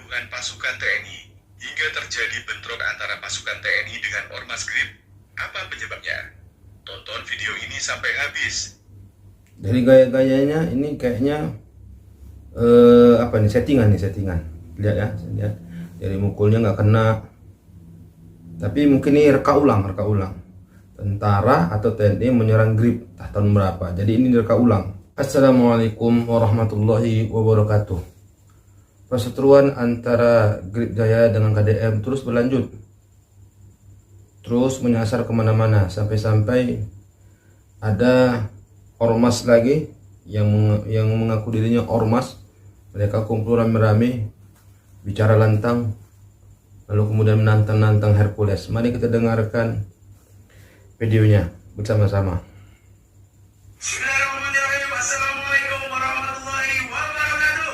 puluhan pasukan TNI, hingga terjadi bentrok antara pasukan TNI dengan Ormas Grip. Apa penyebabnya? Tonton video ini sampai habis. Dari gaya-gayanya ini kayaknya apa nih, settingan. Lihat ya, lihat dari mukulnya nggak kena. Tapi mungkin ini reka ulang. Tentara atau TNI menyerang Grip tahun berapa. Jadi ini reka ulang. Assalamualaikum warahmatullahi wabarakatuh. Perseteruan antara Grip Jaya dengan KDM terus berlanjut, terus menyasar kemana-mana, sampai-sampai ada ormas lagi yang mengaku dirinya ormas. Mereka kumpul rame-rame, bicara lantang, lalu kemudian menantang Hercules. Mari kita dengarkan videonya bersama-sama. Assalamualaikum warahmatullahi wabarakatuh.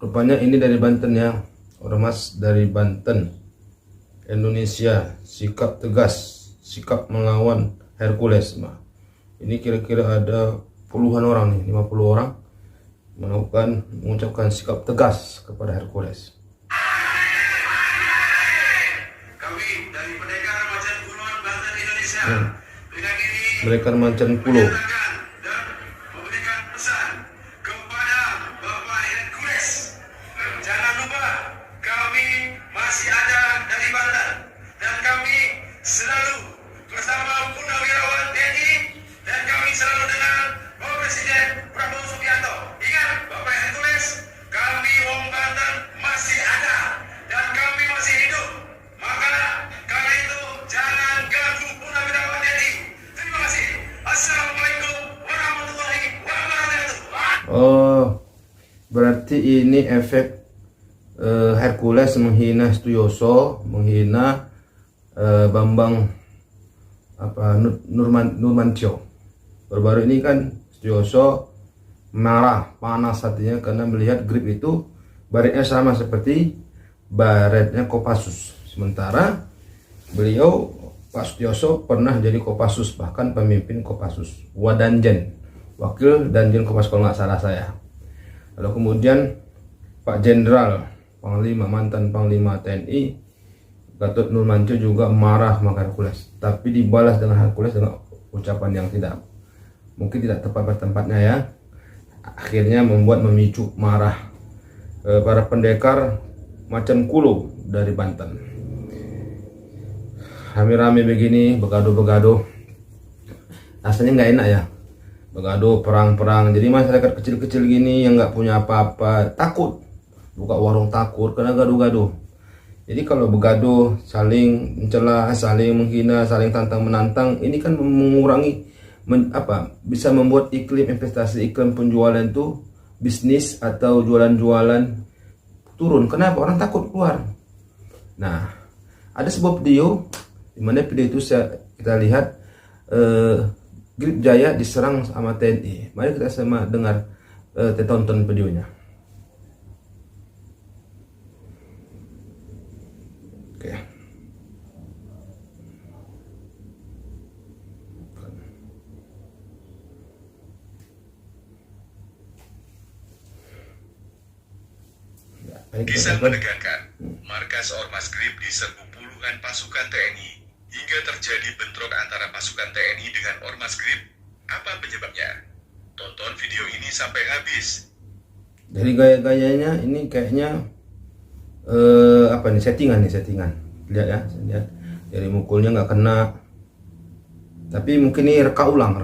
Rupanya ini dari Banten ya, ormas dari Banten, Indonesia. Sikap tegas, sikap melawan Hercules. Ini kira-kira ada puluhan orang nih, 50 orang mengucapkan sikap tegas kepada Hercules. Kami dari Pendekar Macan Kulon Banten Indonesia dengan ini Pendekar Macan Pulau dan memberikan pesan kepada Bapak Hercules. Jangan lupa kami masih ada dari Banten dan kami selalu bersama Purnawirawan TNI dan kami selalu dengan Bapak Presiden Prabowo Subianto. Ingat Bapak Hercules, kami Wong Banten masih ada dan kami masih hidup. Maka karena itu jangan ganggu Purnawirawan TNI. Terima kasih. Assalamualaikum warahmatullahi wabarakatuh. Oh, berarti ini efek Hercules menghina Setioso, menghina Bambang Nurmantio. Baru-baru ini kan Setioso marah, panas hatinya karena melihat Grip itu baretnya sama seperti baretnya Kopassus. Sementara beliau, Pak Setioso, pernah jadi Kopassus, bahkan pemimpin Kopassus, Wadanjen, wakil Danjen Kopassus kalau nggak salah saya. Lalu kemudian Pak Jenderal Panglima, mantan Panglima TNI Gatot Nurmantio juga marah maka Hercules, tapi dibalas dengan Hercules dengan ucapan yang mungkin tidak tepat pada tempatnya ya. Akhirnya memicu marah para pendekar Macan Kulo dari Banten. Rame-rame begini, begaduh, rasanya nggak enak ya, begaduh, perang. Jadi masyarakat kecil-kecil gini yang nggak punya apa-apa takut buka warung, takut karena gaduh-gaduh. Jadi kalau begaduh, saling mencela, saling menghina, saling tantang menantang, ini kan mengurangi bisa membuat iklim investasi, iklim penjualan itu, bisnis atau jualan-jualan turun. Kenapa? Orang takut keluar. Nah, ada sebuah video di mana video itu kita lihat Grip Jaya diserang sama TNI. Mari kita sama dengar, tonton videonya. Oke. Kisah menegangkan, markas Ormas Grip diserbu puluhan pasukan TNI, hingga terjadi bentrok antara pasukan TNI dengan Ormas Grip. Apa penyebabnya? Tonton video ini sampai habis. Dari gaya-gayanya ini kayaknya settingan. Lihat ya, lihat dari mukulnya nggak kena. Tapi mungkin ini reka ulang.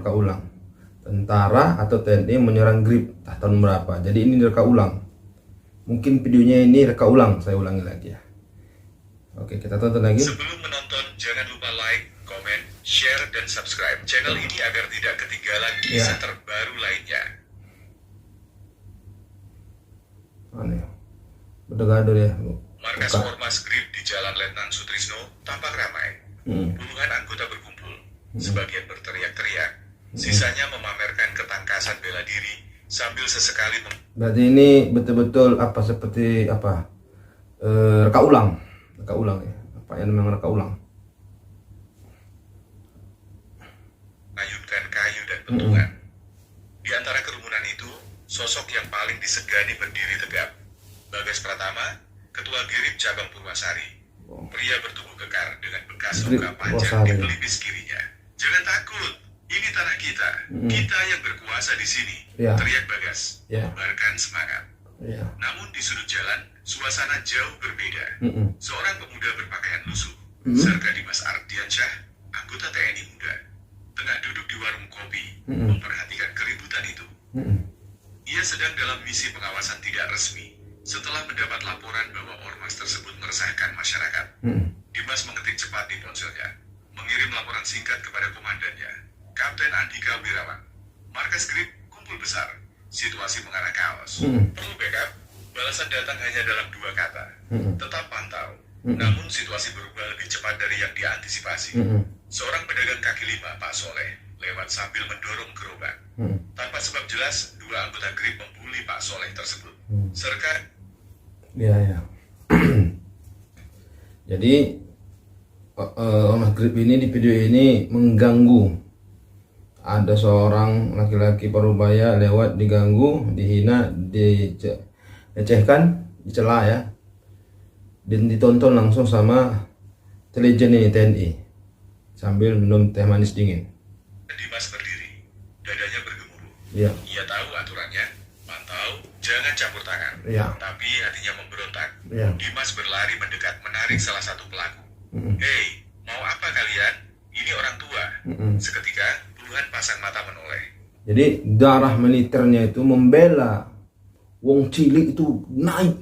Tentara atau TNI menyerang Grip tahun berapa. Jadi ini reka ulang. Mungkin videonya ini reka ulang, saya ulangi lagi ya. Oke, kita tonton lagi. Sebelum menonton, jangan lupa like, komen, share, dan subscribe channel ini agar tidak ketinggalan kisah terbaru lainnya. Aneh, bergaduh ya. Markas Ormas Grip di Jalan Letnan Sutrisno tampak ramai. Puluhan anggota berkumpul, sebagian berteriak-teriak, sisanya memamerkan ketangkasan bela diri sambil sesekali berarti ini betul-betul seperti reka reka ulang ya. Apa yang memang reka ulang? Mengayunkan kayu dan pentungan. Di antara kerumunan itu, sosok yang paling disegani berdiri tegap. Bagas Pratama, Ketua Girip Cabang Purwasari. Pria bertubuh kekar dengan bekas luka panjang di pelipis kirinya. Jangan takut, ini tanah kita. Kita yang berkuasa di sini. Teriak Bagas. Tebarkan semangat. Namun di sudut jalan, suasana jauh berbeda. Seorang pemuda berpakaian lusuh, Serka Dimas Ardiansyah, anggota TNI muda, tengah duduk di warung kopi, memperhatikan keributan itu. Ia sedang dalam misi pengawasan tidak resmi, setelah mendapat laporan bahwa ormas tersebut meresahkan masyarakat. Dimas mengetik cepat di ponselnya, mengirim laporan singkat kepada komandannya, Kapten Andika Wirawan. Markas Grip kumpul besar, situasi mengarah kaos. Perlu backup? Balasan datang hanya dalam 2 kata. Tetap pantau. Namun situasi berubah lebih cepat dari yang diantisipasi. Seorang pedagang kaki lima, Pak Soleh, lewat sambil mendorong gerobak. Tanpa sebab jelas, 2 anggota Grip membuli Pak Soleh tersebut. Serka. Ya. Jadi ormas Grip ini di video ini mengganggu. Ada seorang laki-laki parubaya lewat diganggu, dihina, dilecehkan, dicela ya, dan ditonton langsung sama intelijen ini TNI sambil minum teh manis dingin. Dimas berdiri, dadanya bergemuruh. Ia tahu aturannya, pantau, jangan campur tangan. Tapi hatinya memberontak. Dimas berlari mendekat, menarik salah satu pelaku. Hei, mau apa kalian? Ini orang tua. Seketika puluhan pasang mata menoleh. Jadi darah militernya itu membela wong cilik itu naik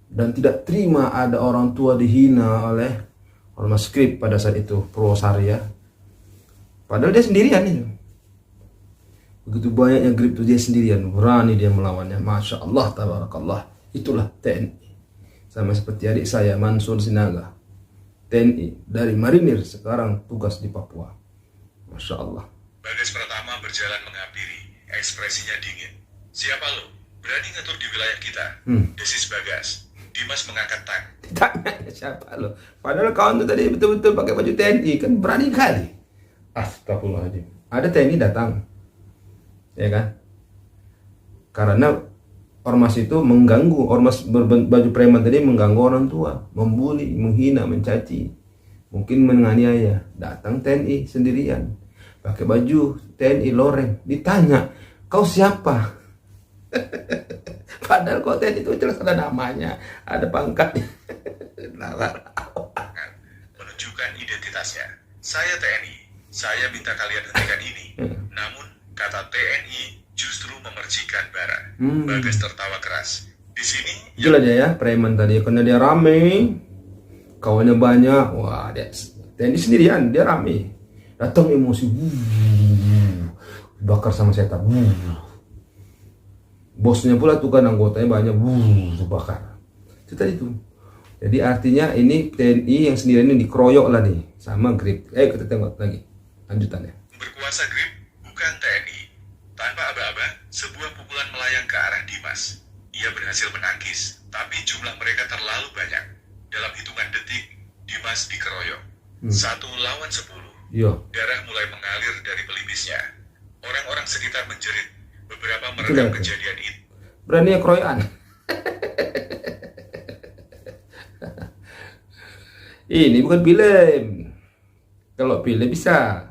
dan tidak terima ada orang tua dihina oleh ormas Grip pada saat itu, Purwasari ya. Padahal dia sendirian itu. Begitu banyaknya Grip itu dia sendirian, berani dia melawannya. Masya Allah, tabarakallah. Itulah TNI. Sama seperti adik saya Mansur Sinaga, TNI dari Marinir, sekarang tugas di Papua. Masya Allah. Bagas Pratama berjalan menghampiri, ekspresinya dingin. Siapa lo? Berani ngatur di wilayah kita? Desis Bagas. Dimas mengangkat tangan. Tanya siapa lo? Padahal kawan itu tadi betul-betul pakai baju TNI, kan berani kali. Astagfirullahaladzim. Ada TNI datang, ya kan? Karena ormas itu mengganggu, ormas berbaju preman tadi mengganggu orang tua, membuli, menghina, mencaci, mungkin menganiaya. Datang TNI sendirian, pakai baju TNI loreng, ditanya, kau siapa? Padahal kok TNI itu jelas ada namanya, ada pangkatnya. Menunjukkan identitasnya. Saya TNI, saya minta kalian hentikan ini. Namun kata TNI justru memercikan bara. Bagas tertawa keras. Di sini itulah dia ya, preman tadi, karena dia rame, kawannya banyak. Wah, dia TNI sendirian, dia rame. Datang emosi, bakar sama setan. Bosnya pula tuh kan anggotanya banyak, bakar. Itu tadi tuh. Jadi artinya ini TNI yang sendirian ini dikeroyok lah nih sama Grip. Kita tengok lagi lanjutannya. Berkuasa Grip bukan TNI. Tanpa aba-aba, sebuah pukulan melayang ke arah Dimas. Ia berhasil menangkis, tapi jumlah mereka terlalu banyak. Dalam hitungan detik, Dimas dikeroyok. 1 lawan 10. Darah mulai mengalir dari pelipisnya. Orang-orang sekitar menjerit. Beberapa merekam kejadian itu. Berani ya keroyokan. Ini bukan film. Kalau film bisa.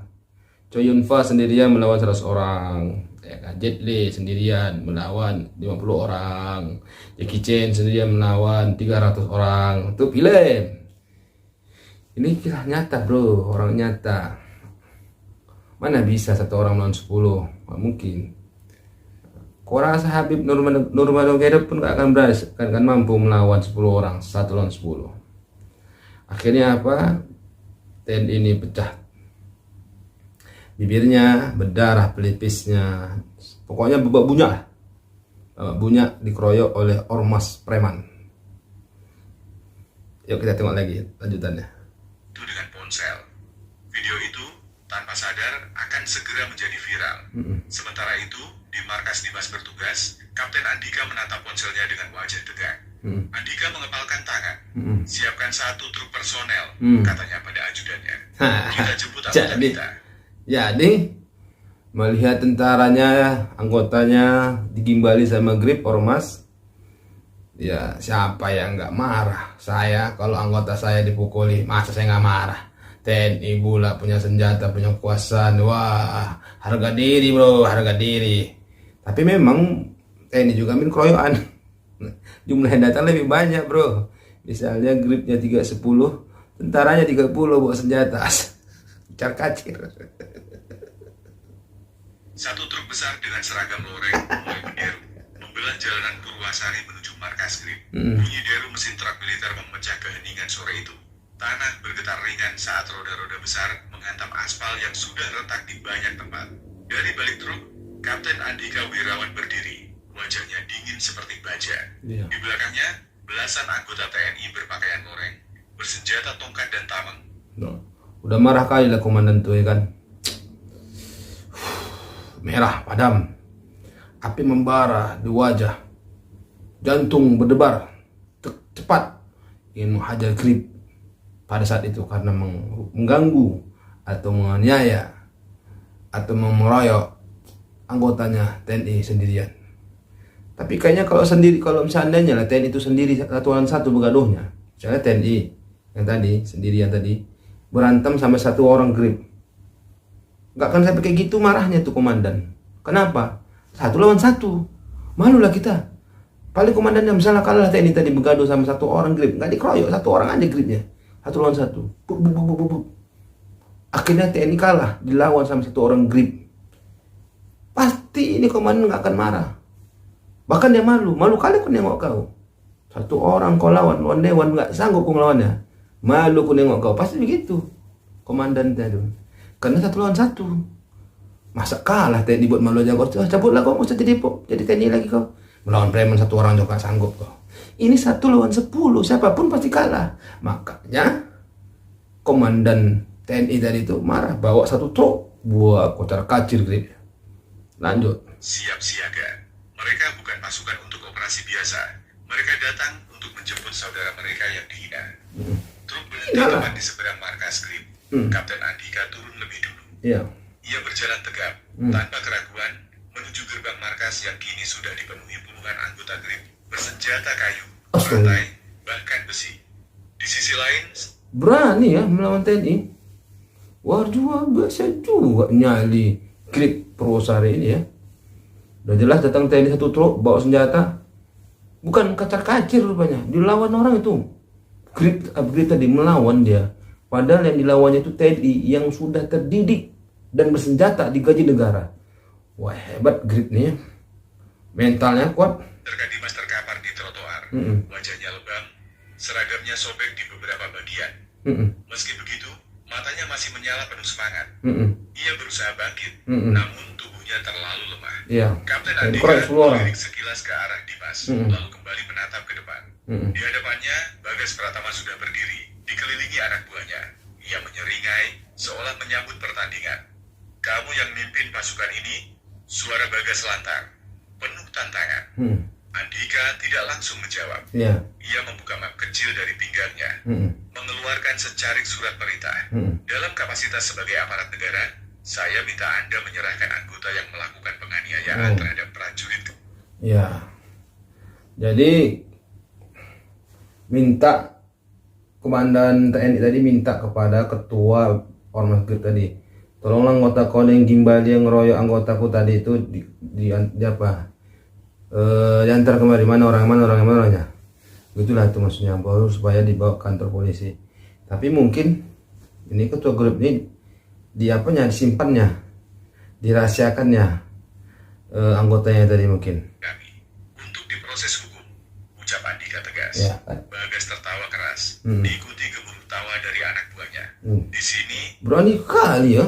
Choi Yun Fat sendirian melawan 100 orang. Jet Li sendirian melawan 50 orang. Jackie Chan sendirian melawan 300 orang. Itu film. Ini kisah nyata bro, orang nyata. Mana bisa 1 orang melawan 10? Nggak mungkin. Kau rasa Habib Nurmagomedov pun gak akan berhasil, kan mampu melawan 10 orang, 1 lawan 10. Akhirnya apa? TNI ini pecah. Bibirnya berdarah, pelipisnya, pokoknya babak bunyak. Babak bunyak dikeroyok oleh ormas preman. Yuk kita tengok lagi lanjutannya. Itu dengan ponsel. Video itu tanpa sadar akan segera menjadi viral. Sementara itu, di markas Dimas bertugas, Kapten Andika menatap ponselnya dengan wajah tegang. Andika mengepalkan tangan. Siapkan 1 truk personel, katanya pada ajudannya. Kita jemput anggota kita. Jadi melihat tentaranya, anggotanya digimbali sama grip ormas, ya siapa yang nggak marah? Saya kalau anggota saya dipukuli, masa saya nggak marah? TNI pula punya senjata, punya kekuasaan, wah harga diri bro, harga diri. Tapi memang TNI juga min keroyokan. Jumlah yang datang lebih banyak bro. Misalnya gripnya 310, tentaranya 30 bawa senjata. Kacir. 1 truk besar dengan seragam loreng mulai menderu, membelah jalanan Purwasari menuju markas grip. Bunyi deru mesin truk militer memecah keheningan sore itu. Tanah bergetar ringan saat roda-roda besar menghantam aspal yang sudah retak di banyak tempat. Dari balik truk, Kapten Andika Wirawan berdiri. Wajahnya dingin seperti baja. Di belakangnya, belasan anggota TNI berpakaian loreng, bersenjata tongkat dan tameng. Udah marah kali lah komandan tuh ya kan. Merah padam, api membara di wajah, jantung berdebar cepat ingin menghajar grip pada saat itu karena mengganggu atau menganiaya atau mengeroyok anggotanya TNI sendirian. Tapi kayaknya kalau seandainya lah TNI itu sendiri satuan satu begaduhnya, misalnya TNI yang tadi sendirian tadi berantem sama 1 orang grip, nggak akan sampai kayak gitu marahnya tuh komandan. Kenapa? 1 lawan 1, malulah kita. Paling komandannya misalnya kalah TNI tadi begaduh sama 1 orang grip, nggak dikeroyok, 1 orang aja gripnya, 1 lawan 1. Akhirnya TNI kalah dilawan sama 1 orang grip. Pasti ini komandan nggak akan marah. Bahkan dia malu kali aku nengok kau. 1 orang kau lawan dewan nggak sanggup kau lawannya. Malu aku nengok kau, pasti begitu komandan tadi. Karena 1 lawan 1. Masa kalah TNI buat malu aja kau. Cabutlah kau, usah jadi TNI lagi kau. Melawan preman 1 orang juga gak sanggup kau. Ini 1 lawan 10, siapapun pasti kalah. Makanya komandan TNI tadi itu marah, bawa 1 truk buat kocar kacir grip. Lanjut. Siap siaga. Mereka bukan pasukan untuk operasi biasa. Mereka datang untuk menjemput saudara mereka yang dihina. Truk berhenti tepat di seberang markas grip. Kapten Andika turun lebih dulu. Iya. Ia berjalan tegap, tanpa keraguan, menuju gerbang markas yang kini sudah dipenuhi puluhan anggota grip bersenjata kayu, rantai, bahkan besi. Di sisi lain, berani ya melawan TNI. Wah juga biasa juga nyali grip Purwasari ini ya. Udah jelas datang TNI 1 truk bawa senjata, bukan kacar-kacir rupanya, dilawan orang itu. Grip tadi melawan dia. Padahal yang dilawannya itu TNI yang sudah terdidik dan bersenjata digaji negara. Wah hebat grip nih ya. Mentalnya kuat. Terkadimas terkapar di trotoar. Wajahnya lebam, seragamnya sobek di beberapa bagian. Meski begitu, matanya masih menyala penuh semangat. Ia berusaha bangkit, namun tubuhnya terlalu lemah. Kapten Andika melirik sekilas ke arah Dimas, lalu kembali menatap ke depan. Di hadapannya, Bagas Pratama sudah berdiri, dikelilingi anak buahnya. Ia menyeringai, seolah menyambut pertandingan. Kamu yang mimpin pasukan ini, suara Bagas lantang, penuh tantangan. Andika tidak langsung menjawab. Ia membuka map kecil dari pinggangnya, mengeluarkan secarik surat perintah. Dalam kapasitas sebagai aparat negara, saya minta Anda menyerahkan anggota yang melakukan penganiayaan terhadap prajurit. Ya, jadi minta komandan TNI tadi minta kepada ketua ormas grip tadi, tolonglah anggota kau yang gimbal yang ngeroyok anggotaku tadi itu di apa? Diantar kemari, mana orangnya. Itulah itu maksudnya, baru supaya dibawa kantor polisi. Tapi mungkin ini ketua grup ini disimpannya, dirahasiakannya anggotanya tadi mungkin. Kami untuk diproses hukum, ucap Andika tegas. Bagas tertawa keras, diikuti gemuruh tawa dari anak buahnya. Di sini berani kali ya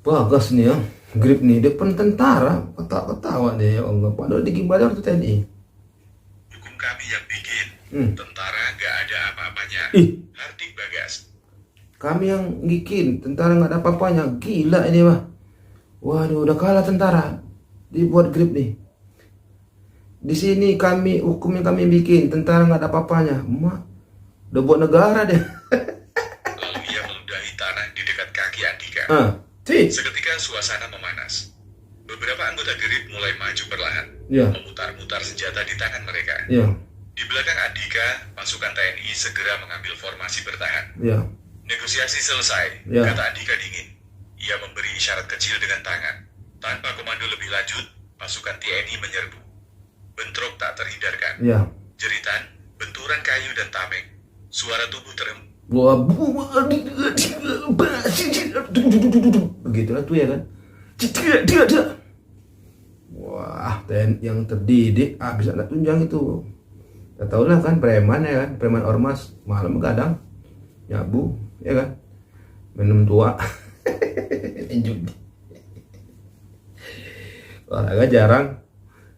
Bagas nih ya. Grip nih depan tentara, ketawa dia, ya Allah. Padahal digimbali waktu TNI. Hukum kami yang bikin, tentara nggak ada apa-apanya. Hardik Bagas. Kami yang bikin, tentara nggak ada apa-apanya. Gila ini mah. Waduh, udah kalah tentara. Dibuat grip nih. Di sini kami hukum yang kami bikin, tentara nggak ada apa-apanya. Mak, udah buat negara deh. Lalu ia meludahi tanah di dekat kaki Andika. Seketika suasana memanas. Beberapa anggota Grip mulai maju perlahan, memutar-mutar senjata di tangan mereka. Di belakang Andika, pasukan TNI segera mengambil formasi bertahan. Negosiasi selesai, kata Andika dingin. Ia memberi isyarat kecil dengan tangan. Tanpa komando lebih lanjut, pasukan TNI menyerbu. Bentrok tak terhindarkan. Jeritan, benturan kayu dan tameng. Suara tubuh begitulah tuh ya kan. Wah, TNI yang terdidik bisa nak tunjang itu. Kita tahu lah kan preman ya kan, preman ormas malam begadang, nyabu ya kan, minum tua, judi, olahraga jarang,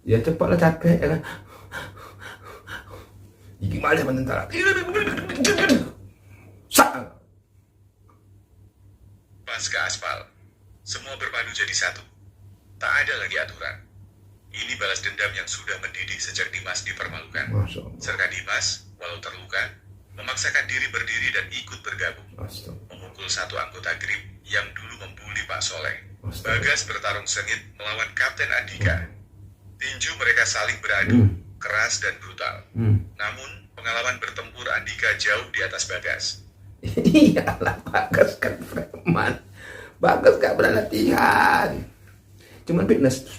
ya cepatlah capek ya kan. Gimana sama tentara? Pas ke aspal, semua berpadu jadi satu. Tak ada lagi aturan. Ini balas dendam yang sudah mendidih sejak Dimas dipermalukan. Serta Dimas, walau terluka, memaksakan diri berdiri dan ikut bergabung. Memukul satu anggota Grip yang dulu membuli Pak Soleh. Bagas bertarung sengit melawan Kapten Andika. Tinju mereka saling beradu, keras dan brutal. Namun, pengalaman bertempur Andika jauh di atas Bagas. Iyalah, Bagas kan preman. Bagas gak pernah latihan. Cuman fitness.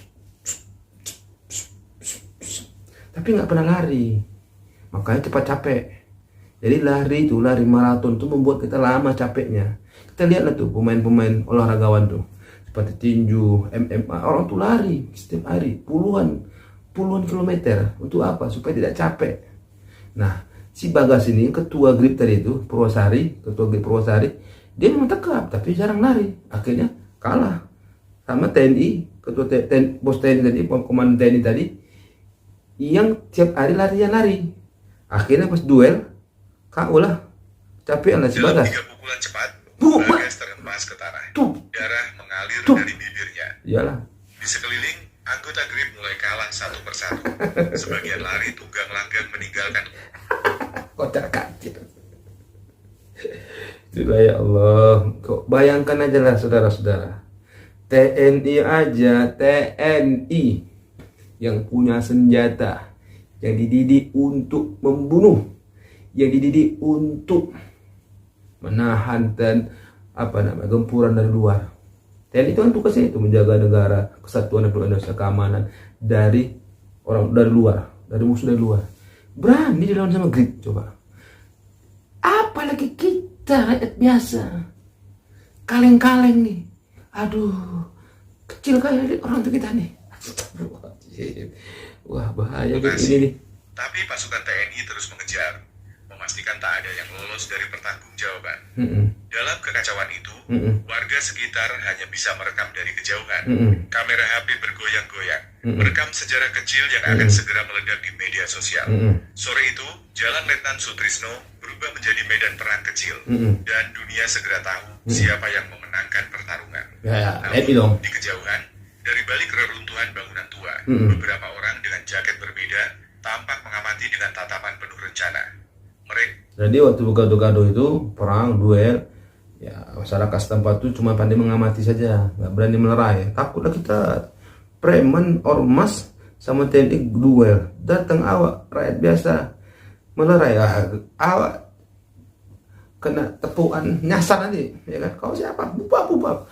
Tapi gak pernah lari. Makanya cepat capek. Jadi lari maraton tuh membuat kita lama capeknya. Kita lihatlah tuh pemain-pemain olahragawan tuh. Seperti tinju, MMA, orang tuh lari setiap hari puluhan kilometer. Untuk apa? Supaya tidak capek. Nah, si Bagas ini ketua Grip tadi itu, ketua Grip Purwosari, dia memang tekap tapi jarang lari. Akhirnya kalah sama TNI, ketua bos TNI tadi, komandan TNI tadi, yang tiap hari lari. Akhirnya pas duel, KO lah, capek lah si Bagas. 3 pukulan cepat, Bagas terhempas ke tanah. Darah mengalir dari bibirnya. Iyalah. Di sekeliling, anggota Grip mulai kalah satu persatu. Sebagian lari tunggang langgang meninggalkan. Kocar kacir. Itulah ya Allah. Kok bayangkan aja lah saudara-saudara. TNI aja, TNI yang punya senjata, yang dididik untuk membunuh, yang dididik untuk menahan dan gempuran dari luar. TNI itu kan tugasnya itu menjaga negara, kesatuan Republik Indonesia, keamanan dari orang dari luar, dari musuh dari luar. Berani dilawan sama Grip, coba. Apalagi kita rakyat biasa, kaleng-kaleng nih. Aduh, kecil kali orang tuh kita nih. Wah, bahaya ini nih. Tapi pasukan TNI terus mengejar, memastikan tak ada yang lolos dari pertanggungjawaban. Dalam kekacauan itu, warga sekitar hanya bisa merekam dari kejauhan. Kamera HP bergoyang-goyang, merekam sejarah kecil yang akan segera meledak di media sosial. Sore itu, Jalan Letnan Sutrisno berubah menjadi medan perang kecil, dan dunia segera tahu siapa yang memenangkan pertarungan. Namun, di kejauhan, dari balik reruntuhan bangunan tua, beberapa orang dengan jaket berbeda tampak mengamati dengan tatapan penuh rencana. Jadi waktu gaduh-gaduh itu perang, duel, ya masyarakat setempat itu cuma pandai mengamati saja, nggak berani melerai. Takutlah kita preman ormas sama TNI duel, datang awak rakyat biasa melerai, awak kena tepuan nyasar nanti, ya kan? Kau siapa? Bubak.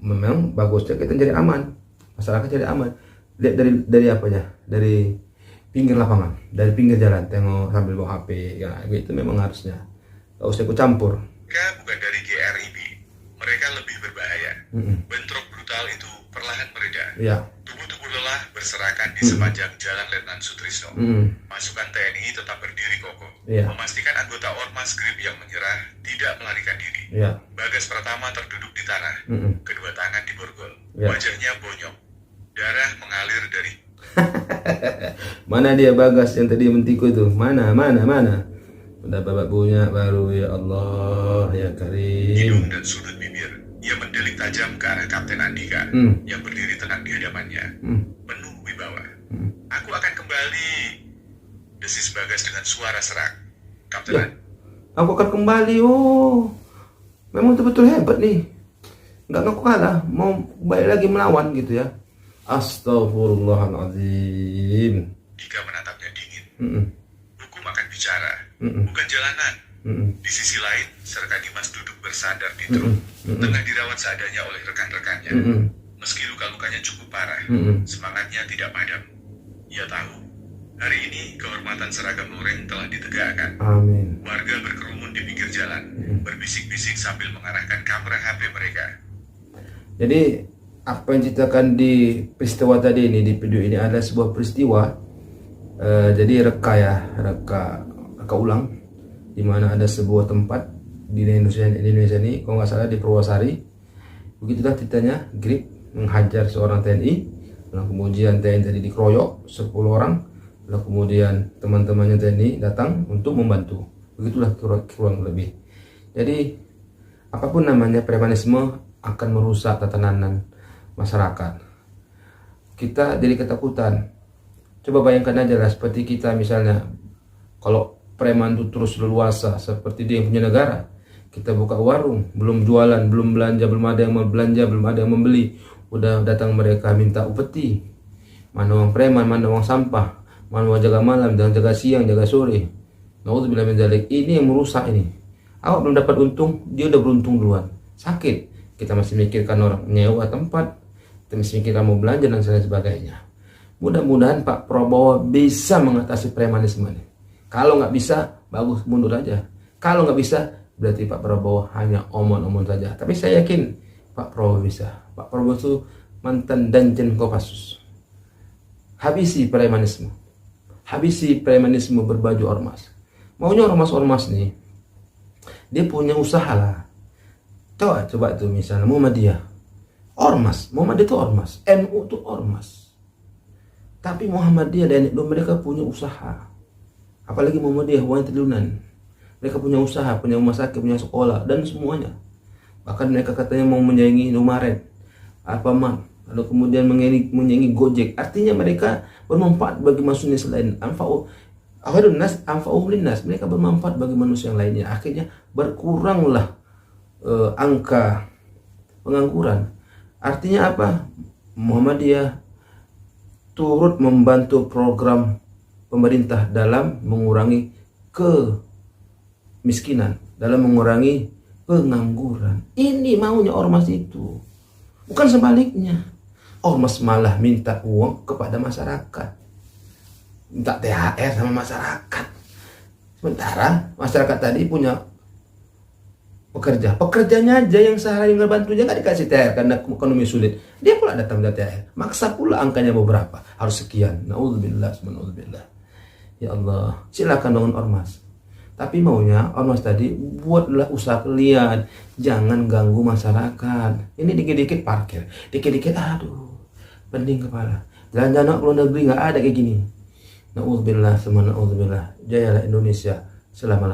Memang bagusnya kita jadi aman, masyarakat jadi aman. Lihat dari apanya? Dari pinggir lapangan, dari pinggir jalan, tengok sambil bawa HP, ya gitu memang harusnya. Gak usah ikut campur. Mereka bukan dari GRIB, mereka lebih berbahaya. Bentrok brutal itu perlahan mereda. Tubuh-tubuh lelah berserakan di sepanjang Jalan Letnan Sutrisno. Pasukan TNI tetap berdiri kokoh, memastikan anggota ormas Grip yang menyerah tidak melarikan diri. Bagas Pratama terduduk di tanah, kedua tangan diborgol, wajahnya bonyok, darah mengalir dari. Mana dia Bagas yang tadi mentiku itu? Mana? Udah babak punya baru, ya Allah, ya Karim. Hidung dan sudut bibir, ia mendelik tajam ke arah Kapten Andika yang berdiri tenang di hadapannya, penuh wibawa. Aku akan kembali. Desis Bagas dengan suara serak. Ya, Kapten, aku akan kembali. Oh, memang betul-betul hebat nih. Nggak ngaku kalah, mau balik lagi melawan gitu ya. Astagfirullahaladzim. Ika menatapnya dingin. Mm-mm. Hukum akan bicara, Mm-mm. bukan jalanan. Mm-mm. Di sisi lain, Serka Dimas duduk bersandar di truk, tengah dirawat seadanya oleh rekan-rekannya. Mm-mm. Meski luka-lukanya cukup parah, Mm-mm. semangatnya tidak padam. Ia tahu, hari ini kehormatan seragam loreng telah ditegakkan. Amin. Warga berkerumun di pinggir jalan, berbisik-bisik sambil mengarahkan kamera HP mereka. Jadi apa yang diceritakan di peristiwa tadi ini, di video ini adalah sebuah peristiwa. Jadi reka ulang, di mana ada sebuah tempat di Indonesia ini, kalau nggak salah di Purwosari. Begitulah ceritanya, Grip menghajar seorang TNI, lalu kemudian TNI tadi dikeroyok 10 orang, lalu kemudian teman-temannya TNI datang untuk membantu. Begitulah kurang lebih. Jadi apapun namanya premanisme akan merusak tatanan masyarakat. Kita jadi ketakutan. Coba bayangkan aja lah, seperti kita misalnya, kalau preman itu terus leluasa seperti dia yang punya negara, kita buka warung, belum jualan, belum belanja, belum ada yang mau belanja, belum ada yang membeli, udah datang mereka minta upeti. Mana uang preman, mana uang sampah, mana uang jaga malam, dan jaga siang, jaga sore. Nauzubillah min dzalik. Ini yang merusak ini. Awak belum dapat untung, dia udah beruntung duluan. Sakit, kita masih mikirkan orang nyewa tempat, kita masih mikirkan mau belanja dan sebagainya. Mudah-mudahan Pak Prabowo bisa mengatasi premanisme ini. Kalau nggak bisa, bagus mundur aja. Kalau nggak bisa, berarti Pak Prabowo hanya omong-omong saja. Tapi saya yakin Pak Prabowo bisa. Pak Prabowo itu mantan Danjen Kopassus. Habisi premanisme. Habisi premanisme berbaju ormas. Maunya ormas-ormas nih, dia punya usaha lah. Coba tuh misalnya Muhammadiyah, ormas. Muhammadiyah itu ormas, NU itu ormas. Tapi Muhammadiyah dan NU mereka punya usaha. Apalagi Muhammadiyah, Wanita Lunan. Mereka punya usaha, punya rumah sakit, punya sekolah, dan semuanya. Bahkan mereka katanya mau menyaingi Indomaret, Alfamart, lalu kemudian menyaingi Gojek. Artinya mereka bermanfaat bagi manusia selain Anfa'ulinnas. Mereka bermanfaat bagi manusia yang lainnya. Akhirnya berkuranglah angka pengangguran. Artinya apa? Muhammadiyah turut membantu program pemerintah dalam mengurangi kemiskinan, dalam mengurangi pengangguran. Ini maunya ormas itu, bukan sebaliknya. Ormas malah minta uang kepada masyarakat, minta THR sama masyarakat. Sementara masyarakat tadi punya pekerjanya aja yang sehari nggak bantu, dia nggak dikasih THR karena ekonomi sulit. Dia pula datang minta THR, maksa pula angkanya beberapa, harus sekian. Naudzubillah. Ya Allah, silakan bangun ormas. Tapi maunya ormas tadi buatlah usaha kalian, jangan ganggu masyarakat. Ini dikit-dikit parkir, dikit-dikit aduh, pening kepala. Jalan-jalan ke luar negeri nggak ada kayak gini. Naudzubillah. Jayalah Indonesia selama